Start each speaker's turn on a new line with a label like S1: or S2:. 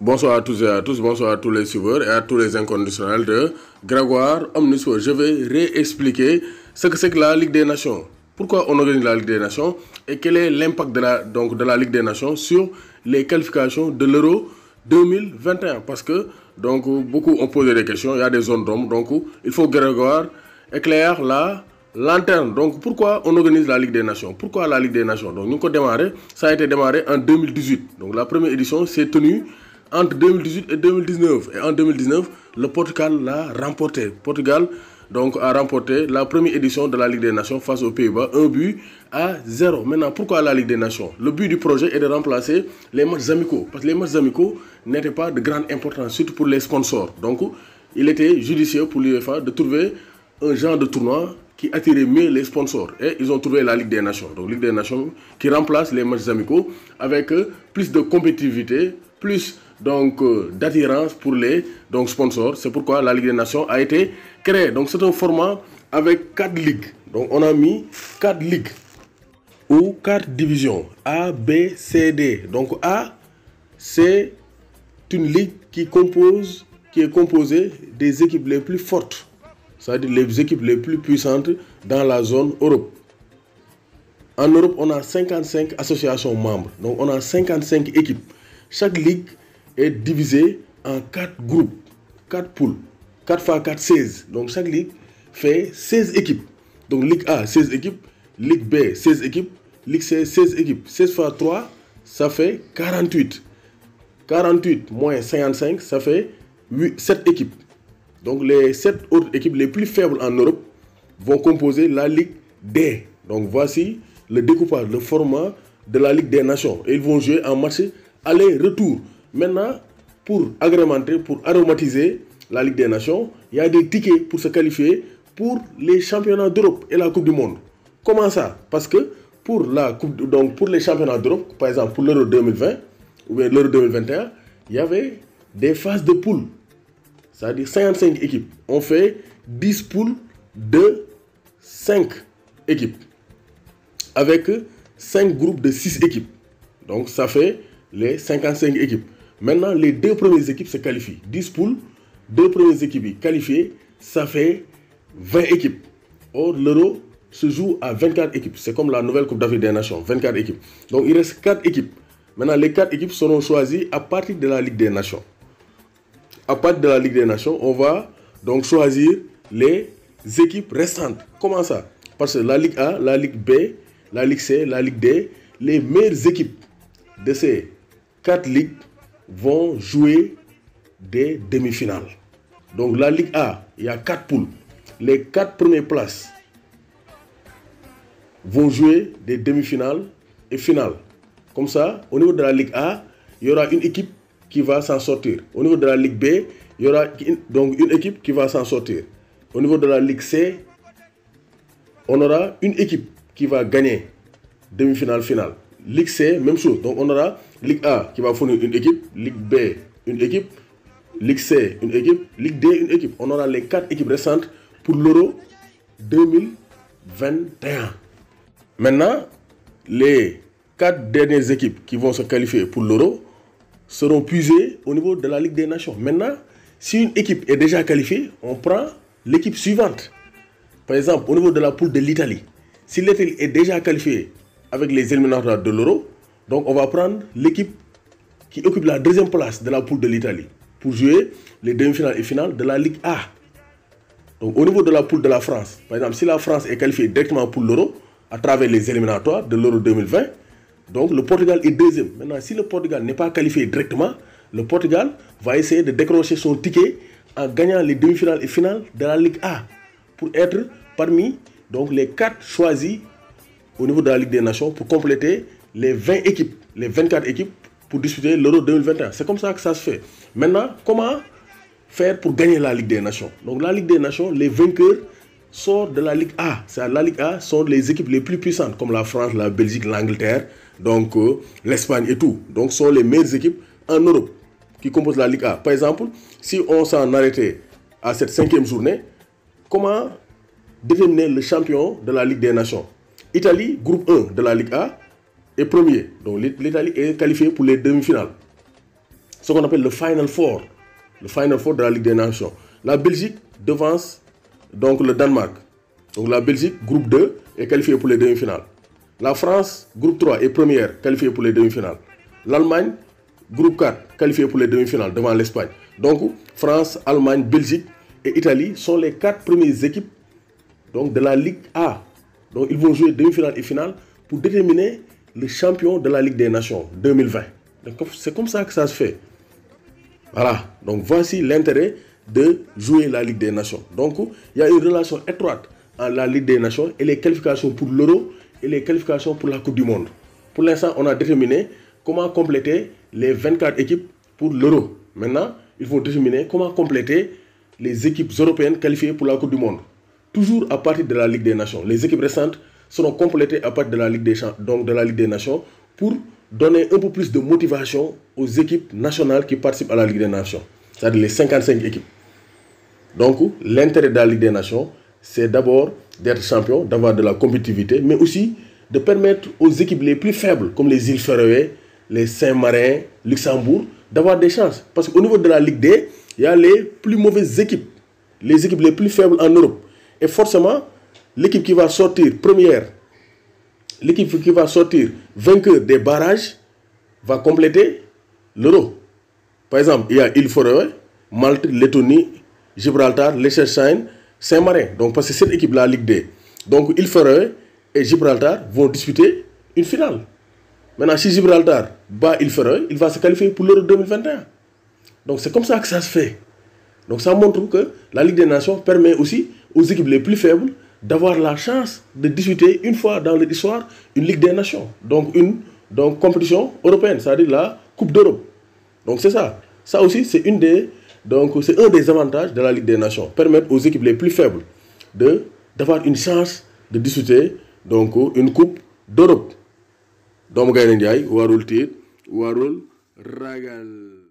S1: Bonsoir à tous et à tous, bonsoir à tous les suiveurs et à tous les inconditionnels de Grégoire Omnisport. Je vais réexpliquer ce que c'est que la Ligue des Nations. Pourquoi on organise la Ligue des Nations et quel est l'impact de la Ligue des Nations sur les qualifications de l'Euro 2021. Parce que beaucoup ont posé des questions, il y a des zones d'ombre, donc il faut que Grégoire éclaire la lanterne. Donc pourquoi on organise la Ligue des Nations? Pourquoi la Ligue des Nations? Donc nous avons démarré, ça a été démarré en 2018. Donc la première édition s'est tenue entre 2018 et 2019. Et en 2019, le Portugal l'a remporté. Portugal a remporté la première édition de la Ligue des Nations face aux Pays-Bas, 1-0. Maintenant, pourquoi la Ligue des Nations? Le but du projet est de remplacer les matchs amicaux. Parce que les matchs amicaux n'étaient pas de grande importance, surtout pour les sponsors. Donc, il était judicieux pour l'UEFA de trouver un genre de tournoi qui attirait mieux les sponsors. Et ils ont trouvé la Ligue des Nations. Donc, Ligue des Nations qui remplace les matchs amicaux avec plus de compétitivité, plus d'attirance pour les sponsors. C'est pourquoi la Ligue des Nations a été créée. Donc c'est un format avec 4 ligues. Donc on a mis 4 ligues ou 4 divisions A, B, C, D. Donc A, c'est une ligue qui est composée des équipes les plus fortes, c'est-à-dire les équipes les plus puissantes dans la zone Europe. En Europe, on a 55 associations membres. Donc on a 55 équipes. Chaque ligue est divisé en 4 groupes, 4 poules, 4 x 4, 16. Donc chaque ligue fait 16 équipes. Donc Ligue A, 16 équipes, Ligue B, 16 équipes, Ligue C, 16 équipes. 16 x 3, ça fait 48. 48 moins 55, ça fait 7 équipes. Donc les 7 autres équipes les plus faibles en Europe vont composer la Ligue D. Donc voici le découpage, le format de la Ligue des Nations. Et ils vont jouer en match aller-retour. Maintenant, pour agrémenter, pour aromatiser la Ligue des Nations, il y a des tickets pour se qualifier pour les championnats d'Europe et la Coupe du Monde. Comment ça? Parce que pour les championnats d'Europe, par exemple pour l'Euro 2020 ou bien l'Euro 2021, il y avait des phases de poules. C'est-à-dire 55 équipes. On fait 10 poules de 5 équipes. Avec 5 groupes de 6 équipes. Donc ça fait les 55 équipes. Maintenant, les 2 premières équipes se qualifient. 10 poules, 2 premières équipes qualifiées, ça fait 20 équipes. Or, l'Euro se joue à 24 équipes. C'est comme la nouvelle Coupe d'Afrique des Nations, 24 équipes. Donc, il reste 4 équipes. Maintenant, les 4 équipes seront choisies à partir de la Ligue des Nations. À partir de la Ligue des Nations, on va donc choisir les équipes restantes. Comment ça? Parce que la Ligue A, la Ligue B, la Ligue C, la Ligue D, les meilleures équipes de ces 4 ligues vont jouer des demi-finales. Donc la Ligue A, il y a 4 poules. Les 4 premières places vont jouer des demi-finales et finales. Comme ça, au niveau de la Ligue A, il y aura une équipe qui va s'en sortir. Au niveau de la Ligue B, il y aura une équipe qui va s'en sortir. Au niveau de la Ligue C, on aura une équipe qui va gagner demi-finale, finale. Ligue C, même chose. Donc on aura Ligue A qui va fournir une équipe, Ligue B une équipe, Ligue C une équipe, Ligue D une équipe. On aura les 4 équipes restantes pour l'Euro 2021. Maintenant, les 4 dernières équipes qui vont se qualifier pour l'Euro seront puisées au niveau de la Ligue des Nations. Maintenant, si une équipe est déjà qualifiée, on prend l'équipe suivante. Par exemple, au niveau de la poule de l'Italie, si l'Italie est déjà qualifiée avec les éliminatoires de l'Euro, donc on va prendre l'équipe qui occupe la 2e place de la poule de l'Italie pour jouer les demi-finales et finales de la Ligue A. Donc au niveau de la poule de la France, par exemple, si la France est qualifiée directement pour l'Euro à travers les éliminatoires de l'Euro 2020, donc le Portugal est 2e. Maintenant, si le Portugal n'est pas qualifié directement, le Portugal va essayer de décrocher son ticket en gagnant les demi-finales et finales de la Ligue A pour être parmi les 4 choisis au niveau de la Ligue des Nations pour compléter les 20 équipes, les 24 équipes pour disputer l'Euro 2021. C'est comme ça que ça se fait. Maintenant, comment faire pour gagner la Ligue des Nations? Donc la Ligue des Nations, les vainqueurs sortent de la Ligue A. La Ligue A sont les équipes les plus puissantes comme la France, la Belgique, l'Angleterre, l'Espagne et tout. Donc sont les meilleures équipes en Europe qui composent la Ligue A. Par exemple, si on s'en arrêtait à cette 5e journée, comment déterminer le champion de la Ligue des Nations? Italie, groupe 1 de la Ligue A, est premier. Donc l'Italie est qualifiée pour les demi-finales. ce qu'on appelle le Final Four. Le Final Four de la Ligue des Nations. La Belgique devance donc le Danemark. Donc la Belgique, groupe 2, est qualifiée pour les demi-finales. La France, groupe 3, est première, qualifiée pour les demi-finales. L'Allemagne, groupe 4, qualifiée pour les demi-finales devant l'Espagne. Donc France, Allemagne, Belgique et Italie sont les 4 premières équipes donc, de la Ligue A. Donc ils vont jouer demi-finale et finale pour déterminer le champion de la Ligue des Nations 2020. C'est comme ça que ça se fait. Voilà, donc voici l'intérêt de jouer la Ligue des Nations. Donc il y a une relation étroite entre la Ligue des Nations et les qualifications pour l'Euro et les qualifications pour la Coupe du Monde. Pour l'instant, on a déterminé comment compléter les 24 équipes pour l'Euro. Maintenant, il faut déterminer comment compléter les équipes européennes qualifiées pour la Coupe du Monde. Toujours à partir de la Ligue des Nations. Les équipes restantes seront complétées à partir de la Ligue des Nations pour donner un peu plus de motivation aux équipes nationales qui participent à la Ligue des Nations. C'est-à-dire les 55 équipes. Donc, l'intérêt de la Ligue des Nations, c'est d'abord d'être champion, d'avoir de la compétitivité, mais aussi de permettre aux équipes les plus faibles, comme les îles Féroé, les Saint-Marin, Luxembourg, d'avoir des chances. Parce qu'au niveau de la Ligue D, il y a les plus mauvaises équipes, les équipes les plus faibles en Europe. Et forcément, l'équipe qui va sortir première, l'équipe qui va sortir vainqueur des barrages, va compléter l'Euro. Par exemple, il y a île Féroé, Malte, Lettonie, Gibraltar, Liechtenstein, Saint-Marin. Donc, parce que cette équipe-là, Ligue D. Donc, île Féroé et Gibraltar vont disputer une finale. Maintenant, si Gibraltar bat île Féroé, il va se qualifier pour l'Euro 2021. Donc, c'est comme ça que ça se fait. Donc, ça montre que la Ligue des Nations permet aussi aux équipes les plus faibles d'avoir la chance de disputer une fois dans l'histoire une Ligue des Nations. Donc, une compétition européenne, c'est-à-dire la Coupe d'Europe. Donc, c'est ça. Ça aussi, c'est un des avantages de la Ligue des Nations. Permettre aux équipes les plus faibles d'avoir une chance de disputer donc, une Coupe d'Europe. Donc, Gaïndé Ndiaye, warul tit, warul ragal.